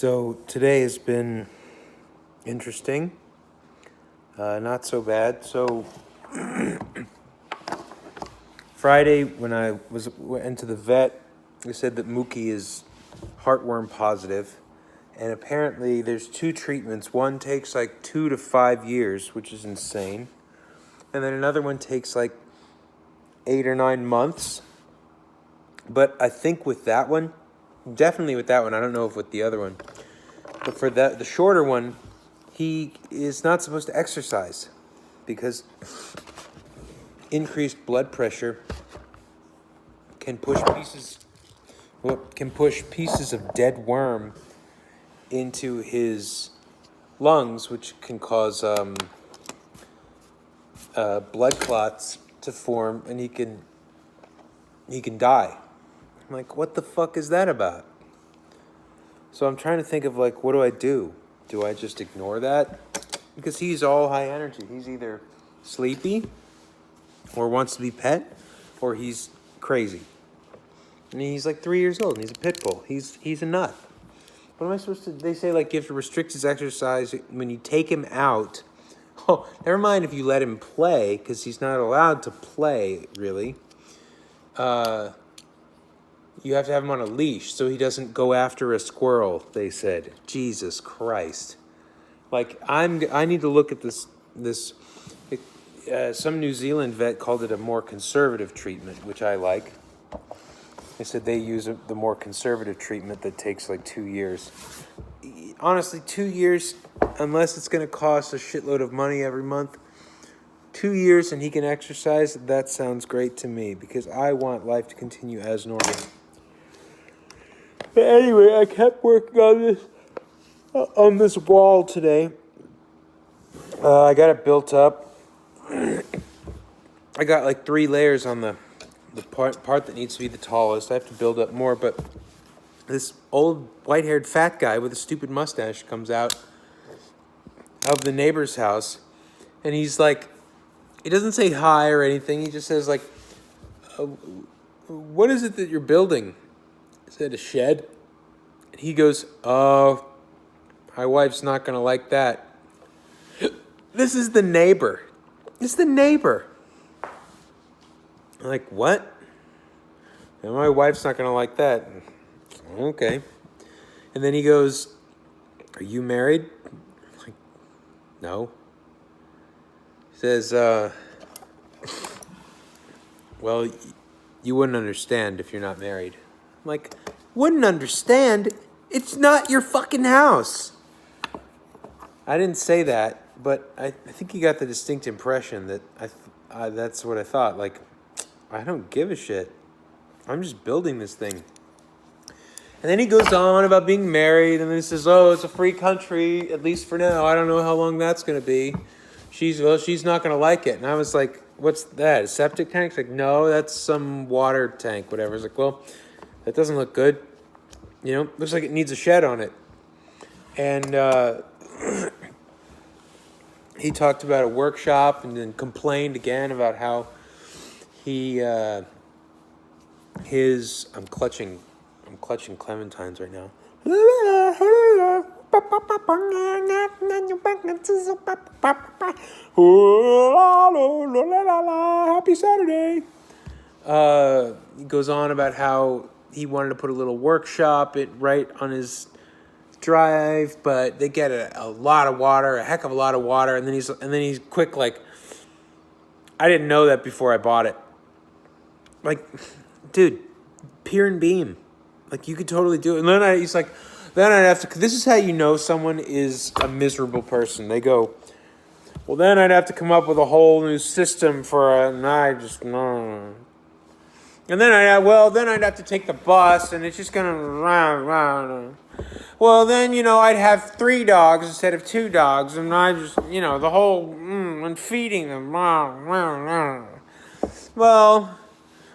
So today has been interesting, not so bad. So Friday, when I went to the vet, they said that Mookie is heartworm positive, and apparently there's two treatments. One takes like 2 to 5 years, which is insane, and then another one takes like 8 or 9 months. But I think with that one, definitely with that one, I don't know if with the other one, but for the shorter one, he is not supposed to exercise because increased blood pressure can push pieces of dead worm into his lungs, which can cause blood clots to form, and he can die. I'm like, what the fuck is that about? So I'm trying to think of like, what do I do? Do I just ignore that? Because he's all high energy. He's either sleepy or wants to be pet, or he's crazy. And he's like 3 years old and he's a pit bull. He's a nut. What am I supposed to... They say like you have to restrict his exercise when you take him out. Oh, never mind if you let him play, because he's not allowed to play, really. You have to have him on a leash so he doesn't go after a squirrel, they said. Jesus Christ. Like, I need to look at this some New Zealand vet called it a more conservative treatment, which I like. They said they use the more conservative treatment that takes like 2 years. Honestly, 2 years, unless it's going to cost a shitload of money every month, 2 years and he can exercise, that sounds great to me, because I want life to continue as normal. But anyway, I kept working on this wall today. I got it built up. I got like 3 layers on the part that needs to be the tallest. I have to build up more, but this old white-haired fat guy with a stupid mustache comes out of the neighbor's house, and he's like, he doesn't say hi or anything. He just says like, what is it that you're building? Is it a shed? And he goes, oh, my wife's not going to like that. This is the neighbor. It's the neighbor. I'm like, what? And my wife's not going to like that. Okay. And then he goes, are you married? I'm like, no. He says, well, you wouldn't understand if you're not married. I'm like, wouldn't understand? It's not your fucking house. I didn't say that, but I think he got the distinct impression that that's what I thought. Like, I don't give a shit. I'm just building this thing. And then he goes on about being married, and then he says, oh, it's a free country, at least for now. I don't know how long that's going to be. She's not going to like it. And I was like, what's that, a septic tank? It's like, no, that's some water tank, whatever. It's like, well, that doesn't look good. You know, looks like it needs a shed on it. And he talked about a workshop and then complained again about how I'm clutching clementines right now. Happy Saturday. He goes on about how he wanted to put a little workshop right on his drive, but they get a lot of water, a heck of a lot of water, and then he's quick like, I didn't know that before I bought it. Like, dude, pier and beam. Like, you could totally do it. And then he's like, then I'd have to, this is how you know someone is a miserable person. They go, well, then I'd have to come up with a whole new system and I just, no. And then I'd have to take the bus, and it's just going to round. Well, then, I'd have 3 dogs instead of 2 dogs, and I just, the whole, and feeding them. Well,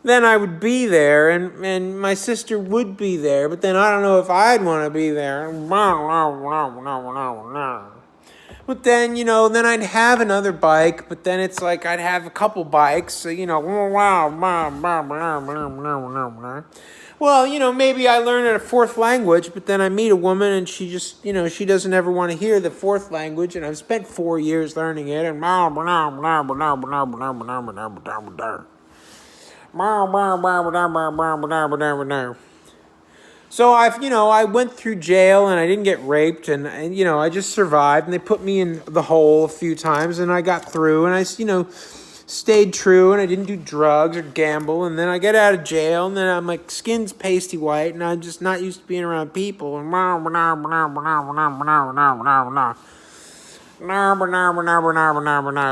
then I would be there, and my sister would be there, but then I don't know if I'd want to be there. But then, then I'd have another bike, but then it's like I'd have a couple bikes, so, Well, maybe I learn a fourth language, but then I meet a woman and she just, she doesn't ever want to hear the fourth language, and I've spent 4 years learning it, and so I went through jail and I didn't get raped, and I just survived, and they put me in the hole a few times, and I got through, and I stayed true, and I didn't do drugs or gamble, and then I get out of jail, and then I'm like, skin's pasty white, and I'm just not used to being around people, and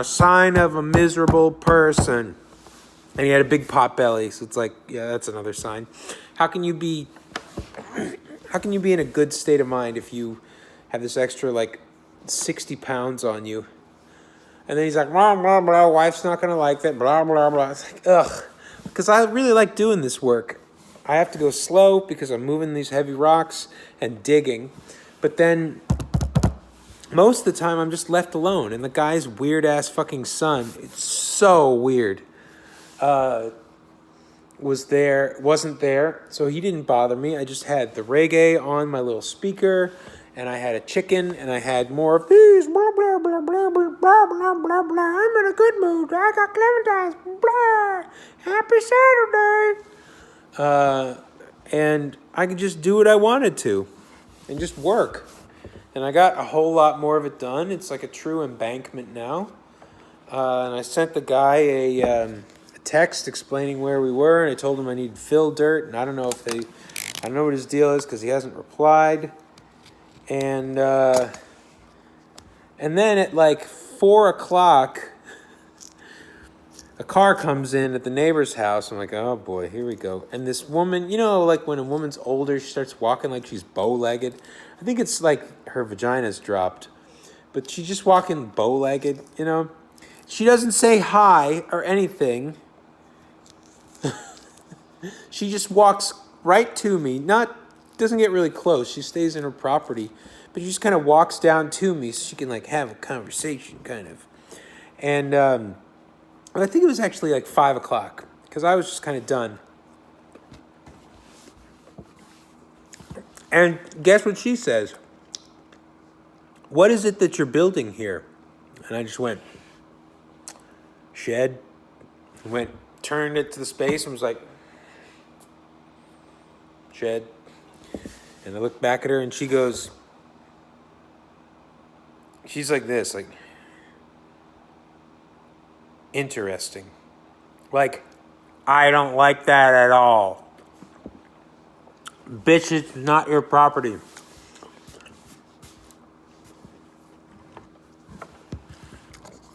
sign of a miserable person. And he had a big pot belly, so it's like, yeah, that's another sign. How can you be in a good state of mind if you have this extra, 60 pounds on you? And then he's like, blah, blah, blah, wife's not going to like that, blah, blah, blah. It's like, ugh. Because I really like doing this work. I have to go slow because I'm moving these heavy rocks and digging. But then most of the time I'm just left alone. And the guy's weird-ass fucking son, it's so weird, wasn't there. So he didn't bother me. I just had the reggae on my little speaker, and I had a chicken, and I had more of these, blah, blah, blah, blah, blah, blah, blah, blah, blah. I'm in a good mood. I got clementines, blah. Happy Saturday. And I could just do what I wanted to and just work. And I got a whole lot more of it done. It's like a true embankment now. And I sent the guy a text explaining where we were, and I told him I needed fill dirt, and I don't know what his deal is because he hasn't replied. And then at 4:00, a car comes in at the neighbor's house. I'm like, oh boy, here we go. And this woman, when a woman's older, she starts walking like she's bow-legged. I think it's like her vagina's dropped, but she's just walking bow-legged. She doesn't say hi or anything. She just walks right to me. Doesn't get really close. She stays in her property, but she just kind of walks down to me so she can have a conversation, kind of. And I think it was actually 5:00 because I was just kind of done. And guess what she says? What is it that you're building here? And I just went, shed. Turned it to the space and was like, shed. And I looked back at her and she goes, she's like this, interesting. I don't like that at all. Bitch, it's not your property.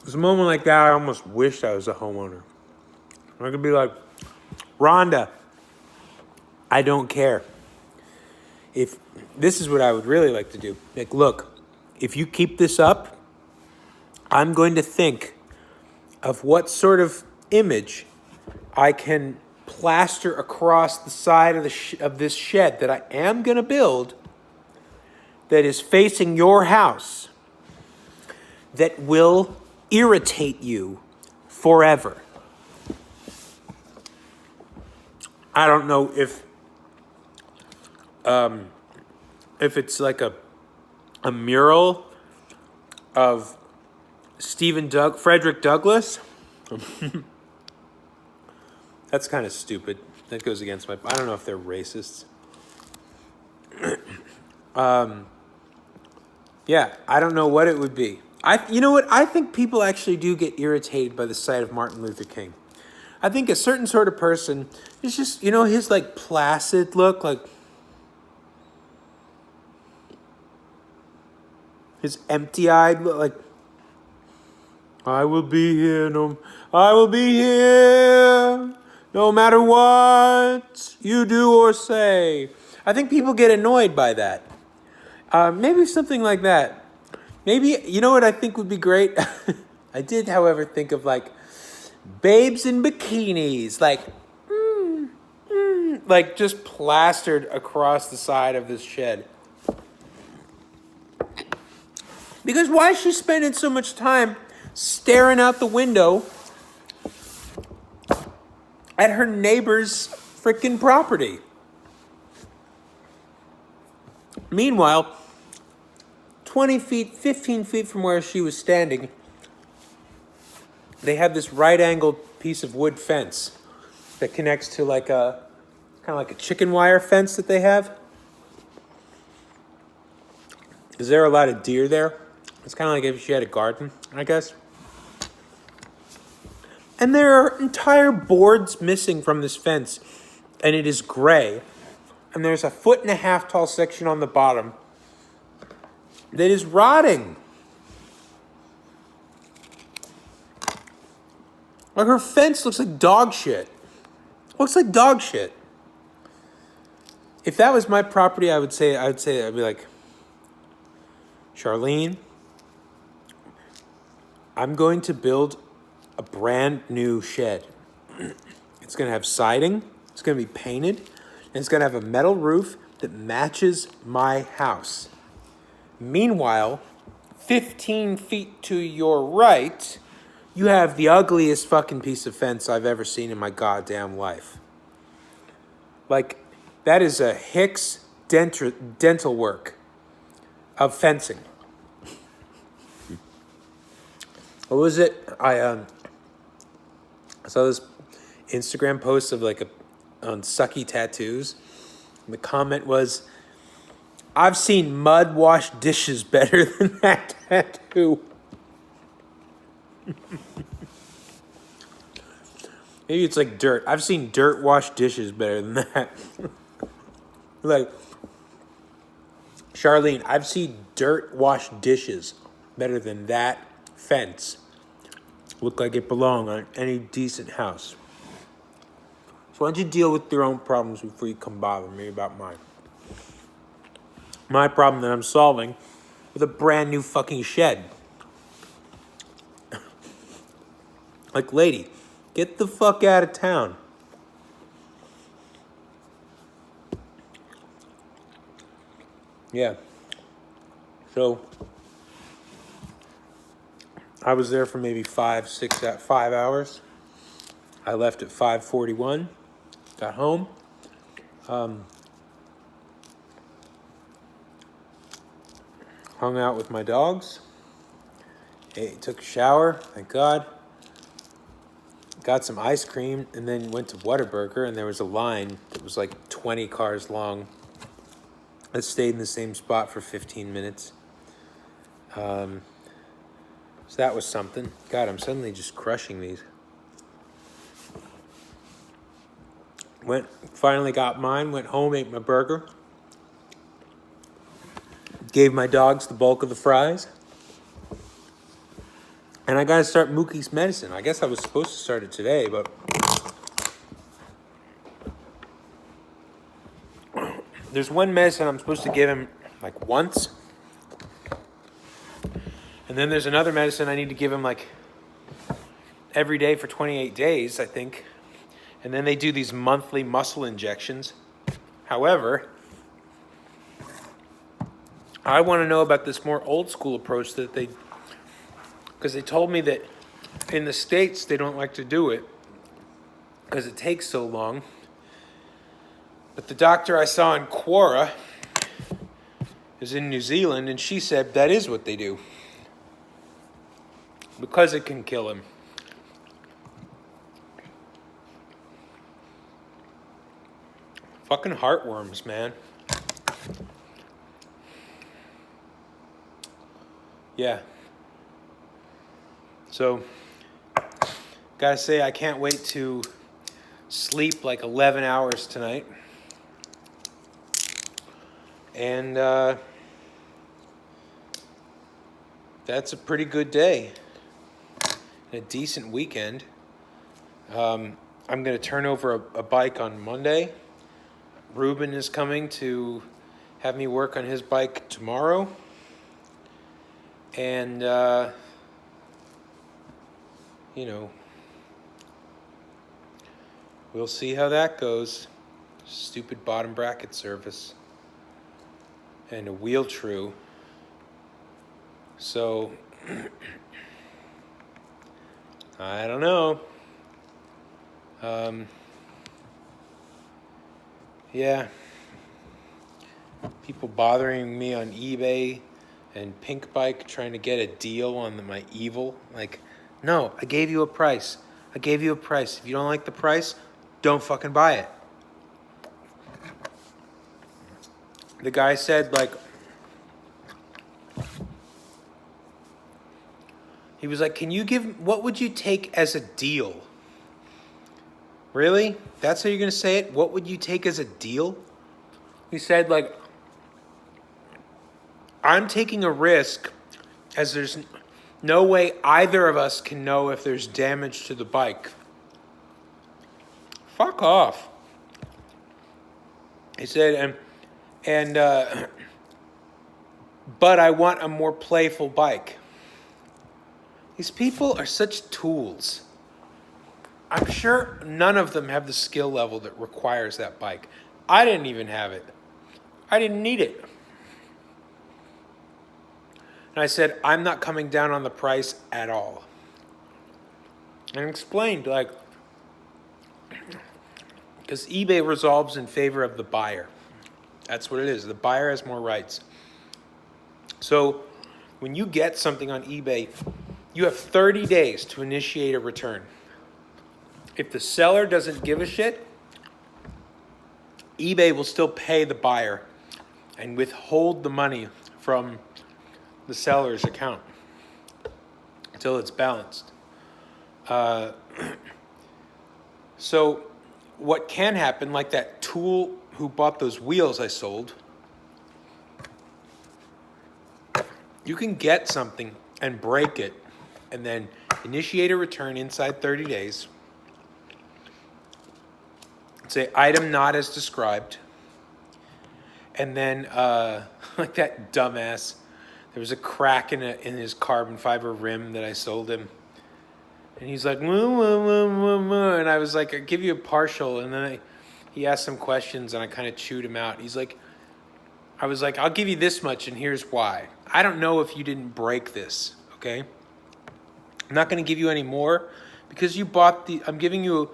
There's a moment like that, I almost wished I was a homeowner. I could be like, Rhonda, I don't care. If this is what I would really like to do. Look, if you keep this up, I'm going to think of what sort of image I can plaster across the side of this shed that I am going to build that is facing your house that will irritate you forever. I don't know if it's like a mural of Frederick Douglass. That's kind of stupid. That goes against I don't know if they're racists. Yeah, I don't know what it would be. You know what? I think people actually do get irritated by the sight of Martin Luther King. I think a certain sort of person is just, his placid look, his empty-eyed look, I will be here, no matter what you do or say. I think people get annoyed by that. Maybe something like that. Maybe, you know what I think would be great? I did, however, think of babes in bikinis, just plastered across the side of this shed. Because why is she spending so much time staring out the window at her neighbor's freaking property? Meanwhile, 20 feet, 15 feet from where she was standing, they have this right-angled piece of wood fence that connects to like a kind of like a chicken wire fence that they have. Is there a lot of deer there? It's kind of like if she had a garden, I guess. And there are entire boards missing from this fence, and it is gray. And there's a 1.5 foot tall section on the bottom that is rotting. Like her fence looks like dog shit. Looks like dog shit. If that was my property, I'd be like, Charlene, I'm going to build a brand new shed. It's going to have siding. It's going to be painted. And it's going to have a metal roof that matches my house. Meanwhile, 15 feet to your right, you have the ugliest fucking piece of fence I've ever seen in my goddamn life. Like, that is a Hicks dental work of fencing. What was it? I saw this Instagram post of on sucky tattoos. And the comment was, I've seen mud wash dishes better than that tattoo. Maybe it's like dirt. I've seen dirt wash dishes better than that. Like, Charlene, I've seen dirt wash dishes better than that fence. Look like it belonged on any decent house. So why don't you deal with your own problems before you come bother me about mine? My problem that I'm solving with a brand new fucking shed. Like, lady, get the fuck out of town. Yeah. So I was there for maybe 5 hours. I left at 5:41. Got home. Hung out with my dogs. Took a shower, thank God. Got some ice cream, and then went to Whataburger, and there was a line that was like 20 cars long. I stayed in the same spot for 15 minutes. So that was something. God, I'm suddenly just crushing these. Finally got mine, went home, ate my burger. Gave my dogs the bulk of the fries. And I gotta start Mookie's medicine. I guess I was supposed to start it today, but there's one medicine I'm supposed to give him like once. And then there's another medicine I need to give him like every day for 28 days, I think. And then they do these monthly muscle injections. However, I want to know about this more old school approach because they told me that in the States they don't like to do it because it takes so long. But the doctor I saw in Quora is in New Zealand, and she said that is what they do because it can kill him. Fucking heartworms, man. Yeah. So, gotta say, I can't wait to sleep like 11 hours tonight. And that's a pretty good day. And a decent weekend. I'm going to turn over a bike on Monday. Ruben is coming to have me work on his bike tomorrow. And, we'll see how that goes. Stupid bottom bracket service. And a wheel true. So, I don't know. Yeah. people bothering me on eBay and Pink Bike trying to get a deal on my Evil. Like, no, I gave you a price. I gave you a price. If you don't like the price, don't fucking buy it. The guy said, like, he was like, what would you take as a deal? Really? That's how you're going to say it? What would you take as a deal? He said, like, I'm taking a risk as there's no way either of us can know if there's damage to the bike. Fuck off. He said, but I want a more playful bike. These people are such tools. I'm sure none of them have the skill level that requires that bike. I didn't even have it. I didn't need it. And I said, I'm not coming down on the price at all. And explained, like, because eBay resolves in favor of the buyer. That's what it is. The buyer has more rights. So when you get something on eBay, you have 30 days to initiate a return. If the seller doesn't give a shit, eBay will still pay the buyer and withhold the money from the seller's account until it's balanced. So what can happen, like that tool who bought those wheels I sold, you can get something and break it and then initiate a return inside 30 days. Say item not as described. And then, like that dumbass, there was a crack in his carbon fiber rim that I sold him. And he's like, woo, woo, woo, woo, woo. And I was like, I'll give you a partial. And then he asked some questions and I kind of chewed him out. He's like, I was like, I'll give you this much and here's why. I don't know if you didn't break this, okay? I'm not going to give you any more because you bought I'm giving you,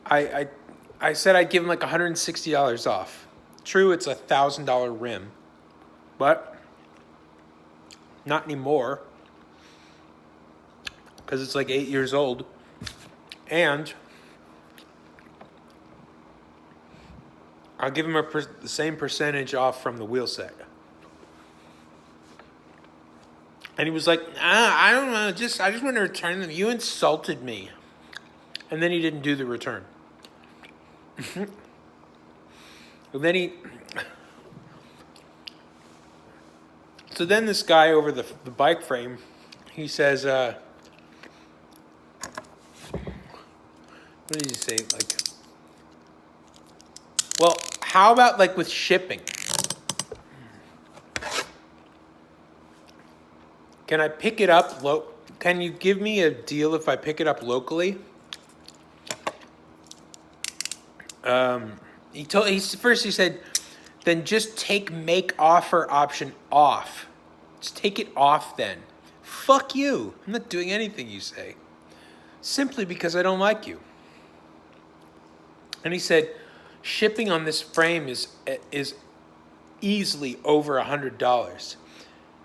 I said I'd give him like $160 off. True, it's $1,000 rim, but not anymore because it's like 8 years old. And I'll give him the same percentage off from the wheel set. And he was like, I don't know, I just want to return them. You insulted me. And then he didn't do the return. And then so then this guy over the bike frame, he says, what did he say? Like, well, how about like with shipping? Can I pick it up? Can you give me a deal if I pick it up locally? He said, then just take make offer option off. Just take it off then. Fuck you. I'm not doing anything you say. Simply because I don't like you. And he said, shipping on this frame is easily over $100.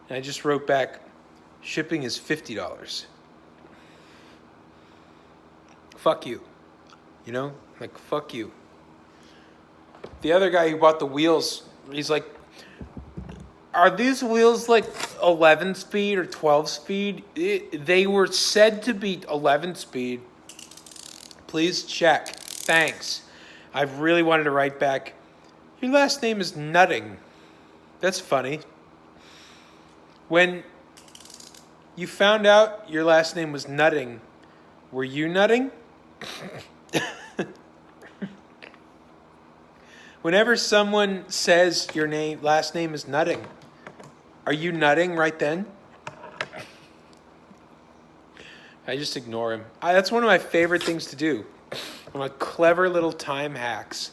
And I just wrote back, shipping is $50. Fuck you. You know? Like, fuck you. The other guy who bought the wheels, he's like, are these wheels like 11 speed or 12 speed? They were said to be 11 speed. Please check. Thanks. I really wanted to write back, your last name is Nutting. That's funny. When you found out your last name was Nutting, were you nutting? Whenever someone says your last name is Nutting, are you nutting right then? I just ignore him. That's one of my favorite things to do. One of my clever little time hacks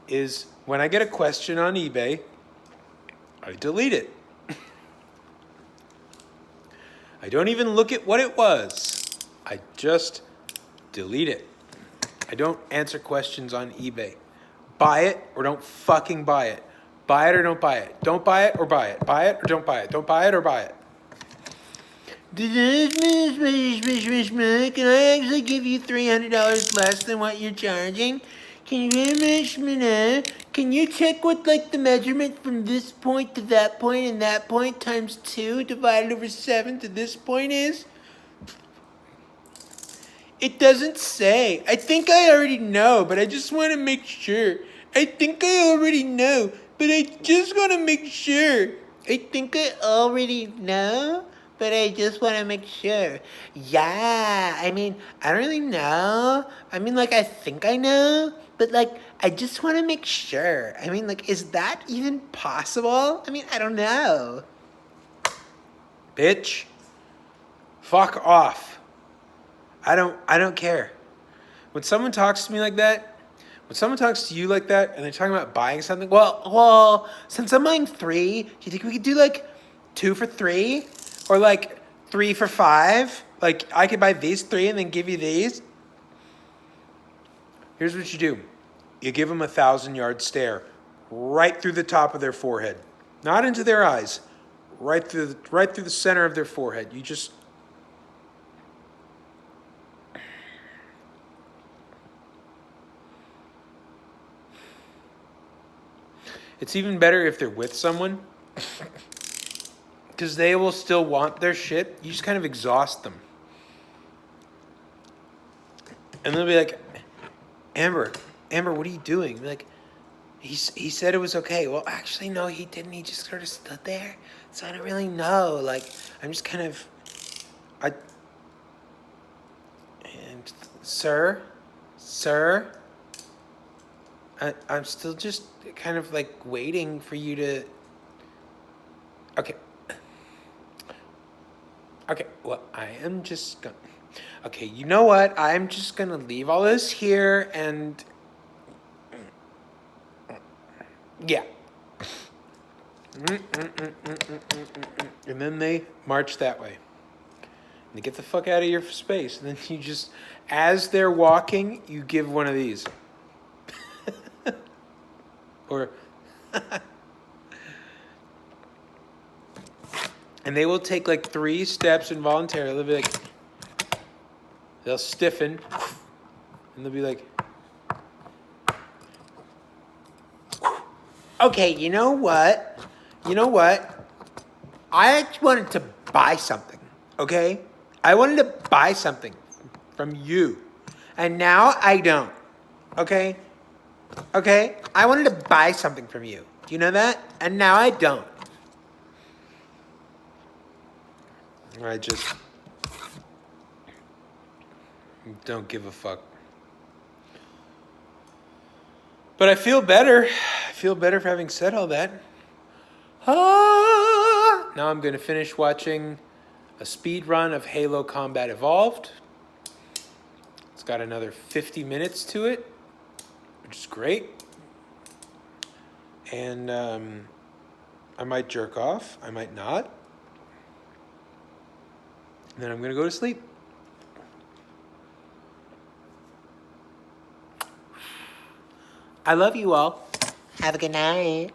is when I get a question on eBay, I delete it. I don't even look at what it was. I just delete it. I don't answer questions on eBay. Buy it or don't fucking buy it. Buy it or don't buy it. Don't buy it or buy it. Buy it or don't buy it. Don't buy it or buy it. Can I actually give you $300 less than what you're charging? Can you check what like the measurement from this point to that point and that point times 2 divided over 7 to this point is? It doesn't say. I think I already know, but I just want to make sure. I think I already know, but I just want to make sure. I think I already know, but I just want to make sure. Yeah, I mean, I don't really know. I mean, like, I think I know, but, like, I just want to make sure. I mean, like, is that even possible? I mean, I don't know. Bitch. Fuck off. I don't care. When someone talks to me like that, when someone talks to you like that, and they're talking about buying something, well, since I'm buying 3, do you think we could do like 2 for 3? Or like 3 for 5? Like I could buy these 3 and then give you these? Here's what you do. You give them 1,000-yard stare right through the top of their forehead. Not into their eyes. Right through the center of their forehead. You just... It's even better if they're with someone, because they will still want their shit. You just kind of exhaust them. And they'll be like, Amber, what are you doing? Like, he said it was okay. Well, actually, no, he didn't. He just sort of stood there. So I don't really know. Like, I'm just kind of, sir, I'm still just kind of like waiting for you to... Okay, well, I am just gonna... Okay, you know what? I'm just gonna leave all this here and... Yeah. And then they march that way. And they get the fuck out of your space. And then you just, as they're walking, you give one of these. Or... And they will take like 3 steps involuntarily. They'll be like... They'll stiffen. And they'll be like... Okay, you know what? I wanted to buy something, okay? I wanted to buy something from you. And now I don't, okay? Okay? I wanted to buy something from you. Do you know that? And now I don't. I just don't give a fuck. But I feel better. I feel better for having said all that. Now I'm going to finish watching a speed run of Halo Combat Evolved. It's got another 50 minutes to it, which is great. And I might jerk off. I might not. And then I'm going to go to sleep. I love you all. Have a good night.